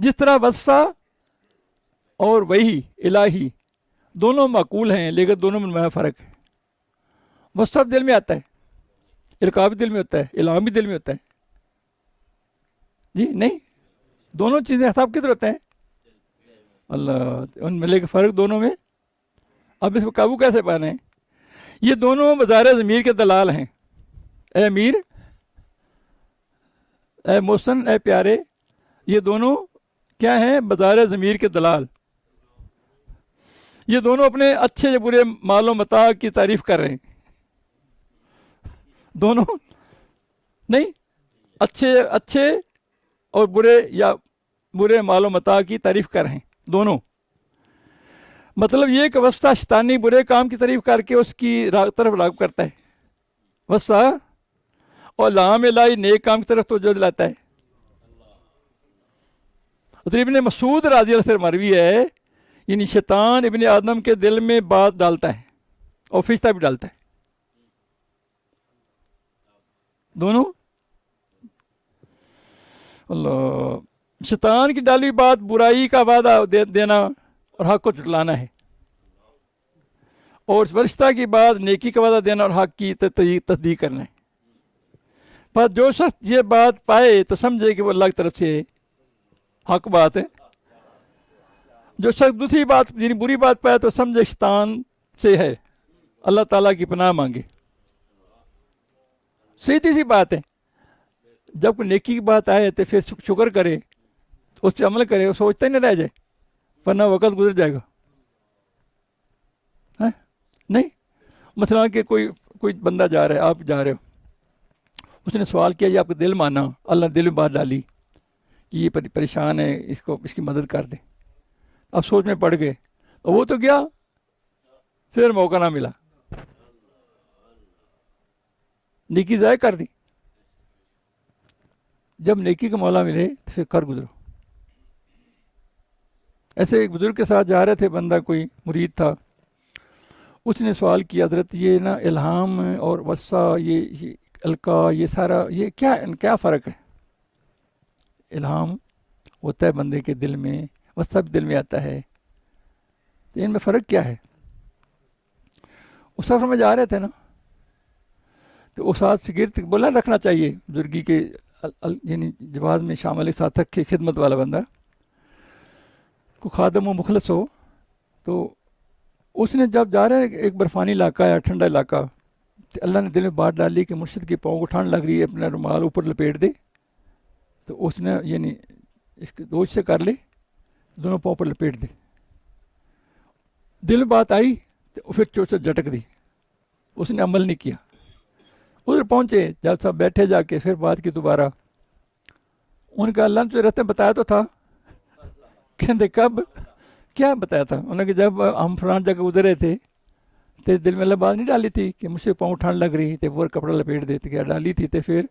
جس طرح وسع اور وہی الہی دونوں معقول ہیں، لیکن دونوں میں فرق ہے۔ وسع دل میں آتا ہے، القاء بھی دل میں ہوتا ہے، الہام بھی دل میں ہوتا ہے، جی نہیں، دونوں چیزیں حساب کدھر ہوتے ہیں؟ اللہ، ان میں لے کے فرق دونوں میں۔ اب اس کو قابو کیسے پانا ہے؟ یہ دونوں مظاہر ضمیر کے دلال ہیں، اے امیر، اے محسن، اے پیارے، یہ دونوں کیا ہیں؟ مظاہر ضمیر کے دلال۔ یہ دونوں اپنے اچھے یا برے مال و متاع کی تعریف کر رہے ہیں، دونوں نہیں، اچھے اور برے یا برے مال و متاع کی تعریف کر رہے ہیں دونوں۔ مطلب یہ کہ وسطیٰ شیطانی برے کام کی تعریف کر کے اس کی طرف راغب کرتا ہے، وسطیٰ، اور لام الہی نیک کام کی طرف توجہ دلاتا ہے۔ ابن مسعود رضی اللہ سے مروی ہے، یعنی شیطان ابن آدم کے دل میں بات ڈالتا ہے اور فرشتہ بھی ڈالتا ہے، دونوں۔ اللہ، شیطان کی ڈالی بات برائی کا وعدہ دینا اور حق کو جھٹلانا ہے، اور فرشتہ کی بات نیکی کا وعدہ دینا اور حق کی تصدیق کرنا ہے۔ پر جو شخص یہ بات پائے تو سمجھے کہ وہ اللہ کی طرف سے حق بات ہے، جو شخص دوسری بات یعنی بری بات پائے تو سمجھے شیطان سے ہے، اللہ تعالیٰ کی پناہ مانگے۔ سیدھی سی بات ہے، جب کوئی نیکی کی بات آئے تو پھر شکر کرے، اس پہ عمل کرے، وہ سوچتا ہی نہ رہ جائے، ورنہ وقت گزر جائے گا، نہیں۔ مثلا کہ کوئی بندہ جا رہا ہے، آپ جا رہے ہو، اس نے سوال کیا، یہ آپ کا دل مانا، اللہ نے دل میں بات ڈالی کہ یہ پریشان ہے، اس کی مدد کر دیں، اب سوچ میں پڑ گئے، اور وہ تو گیا، پھر موقع نہ ملا، نیکی ضائع کر دی۔ جب نیکی کا مولا ملے تو پھر کر گزرو۔ ایسے ایک بزرگ کے ساتھ جا رہے تھے، بندہ کوئی مرید تھا، اس نے سوال کیا، حضرت یہ نا الہام اور وسع، یہ القاء، یہ سارا یہ کیا فرق ہے؟ الہام ہوتا ہے بندے کے دل میں، وسع بھی دل میں آتا ہے، تو ان میں فرق کیا ہے؟ اس سفر میں جا رہے تھے نا، تو اس ساتھ شگرد بولا رکھنا چاہیے، بزرگی کے یعنی جواز میں شامل ساتھ رکھے، خدمت والا بندہ کو خادم و مخلص ہو۔ تو اس نے جب جا رہے ایک برفانی علاقہ یا ٹھنڈا علاقہ، تو اللہ نے دل میں بات ڈالی کہ مرشد کے پاؤں کو ٹھنڈ لگ رہی ہے، اپنا رومال اوپر لپیٹ دے، تو اس نے یعنی اس کے دوست سے کر لے، دونوں پاؤں پر لپیٹ دے، دل میں بات آئی تو پھر چوٹ سے جھٹک دی، اس نے عمل نہیں کیا۔ ادھر پہنچے، جب سب بیٹھے جا کے پھر بات کی دوبارہ، ان کا اللہ نے تو رہتے بتایا تو تھا، کہتے کب کیا بتایا تھا؟ انہوں نے کہ جب ہم فلان جگہ گزرے تھے تو دل میں اللہ بات نہیں ڈالی تھی کہ مجھ سے پاؤں ٹھنڈ لگ رہی تھی، وہ کپڑا لپیٹ دیتے، کیا ڈالی تھی؟ تو پھر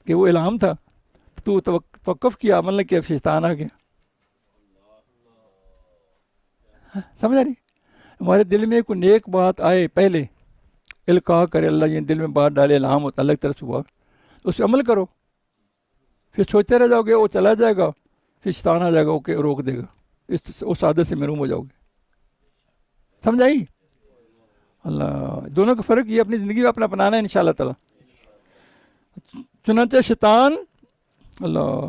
کہ وہ الہام تھا، تو توقف کیا، عمل نہ کیا، شیطان آ گیا۔ سمجھ آ رہی؟ ہمارے دل میں کوئی نیک بات آئے، پہلے القاء کرے اللہ، یہ دل میں بات ڈالے، الہام ہوتا اللہ کی طرف سے ہوا، اس پہ عمل کرو، پھر سوچتے رہ جاؤ گے، وہ چلا جائے گا، پھر شیطان آ جائے گا، وہ روک دے گا، اس عادت سے محروم ہو جاؤ گے۔ سمجھ آئی؟ اللہ، دونوں کا فرق یہ اپنی زندگی میں اپنا اپنانا ہے انشاءاللہ تعالی۔ چنانچہ شیطان، اللہ،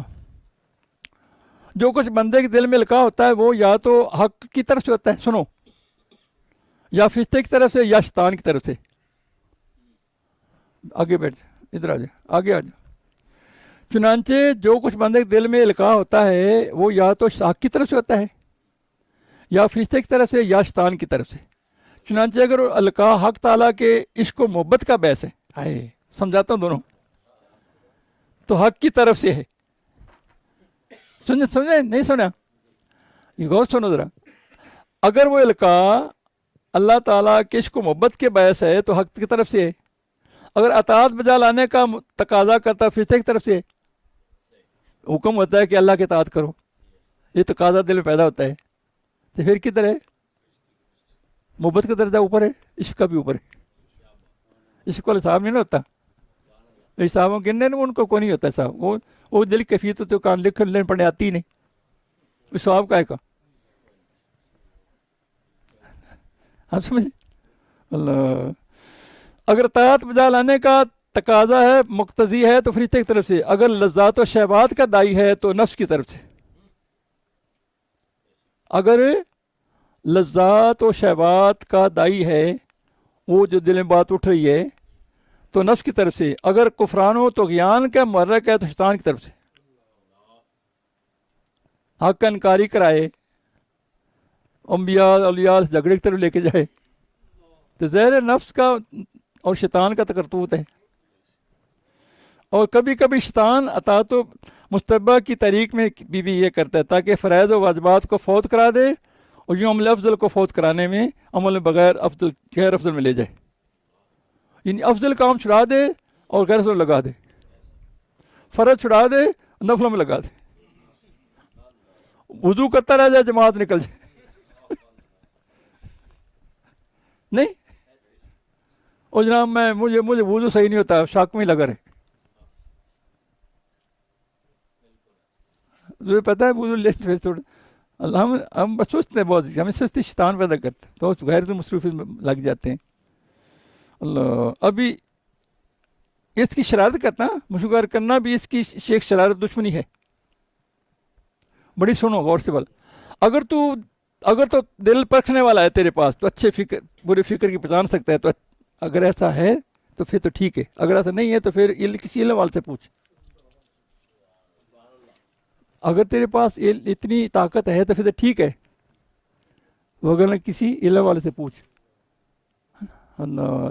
جو کچھ بندے کے دل میں القاء ہوتا ہے وہ یا تو حق کی طرف سے ہوتا ہے، سنو، یا فرشتے کی طرف سے یا شیطان کی طرف سے۔ آگے بیٹھ جا، ادھر آ جا، آگے آ جا۔ چنانچہ جو کچھ بندے کے دل میں القاء ہوتا ہے وہ یا تو حق کی طرف سے ہوتا ہے، یا فرشتے کی طرف سے، یا شیطان کی طرف سے۔ چنانچہ اگر القاء حق تعالیٰ کے عشق و محبت کا باعث ہے، ہائے سمجھاتا ہوں دونوں، تو حق کی طرف سے ہے۔ سمجھے نہیں سنا؟ یہ غور سنو ذرا، اگر وہ القاء اللہ تعالیٰ کے عشق و محبت کے باعث ہے تو حق کی طرف سے ہے، اگر اطاعت بجا لانے کا تقاضا کرتا ہے فرشتے کی طرف سے، حکم ہوتا ہے کہ اللہ کی اطاعت کرو، یہ تقاضا دل میں پیدا ہوتا ہے، تو پھر کدھر ہے؟ محبت کا درجہ اوپر ہے، عشق کا بھی اوپر ہے۔ عشق کو حساب نہیں ہوتا، حسابوں گننے ان کو کوئی نہیں ہوتا حساب، وہ دل کی کیفیت ہوتی ہے، کان لکھنے پڑھنے آتی ہی نہیں، اس ثواب کا ہے کا آپ سمجھ اللہ. اگر اطاعت بجا لانے کا تقاضا ہے مقتضی ہے تو فرشتے کی طرف سے، اگر لذات و شہوات کا دائی ہے تو نفس کی طرف سے. اگر لذات و شہوات کا دائی ہے وہ جو دل میں بات اٹھ رہی ہے تو نفس کی طرف سے، اگر کفران و طغیان کا محرک ہے تو شیطان کی طرف سے. حق کا انکاری کرائے، انبیاء اولیاء سے جھگڑے کی طرف لے کے جائے تو زہر نفس کا اور شیطان کا تکرتوت ہے. اور کبھی کبھی شیطان اطاعت و مستحبہ کی طریق میں بھی یہ کرتا ہے تاکہ فرائض و واجبات کو فوت کرا دے اور یوں عمل افضل کو فوت کرانے میں عمل بغیر افضل غیر افضل میں لے جائے. یعنی افضل کام چھڑا دے اور غیر افضل لگا دے، فرض چھڑا دے نفلوں میں لگا دے، وضو کرتا رہ جائے جماعت نکل جائے. نہیں اور جناب مجھے وضو صحیح نہیں ہوتا، شاک میں لگا رہے. تمہیں پتہ ہے وضو لیتے تھوڑا ہم سوچتے ہیں بہت، ہمیں سستی شیطان پیدا کرتے تو غیر مصروفی میں لگ جاتے ہیں. اللہ ابھی اس کی شرارت کرنا مشغار کرنا بھی اس کی ایک شرارت دشمنی ہے. بڑی سنو غور سے بول. اگر تو دل پرکھنے والا ہے تیرے پاس تو اچھے فکر برے فکر کی پہچان سکتا ہے، تو اگر ایسا ہے تو پھر تو ٹھیک ہے، اگر ایسا نہیں ہے تو پھر کسی علم والے سے پوچھ. اگر تیرے پاس اتنی طاقت ہے تو پھر تو ٹھیک ہے، وغیرہ کسی علم والے سے پوچھ. اللہ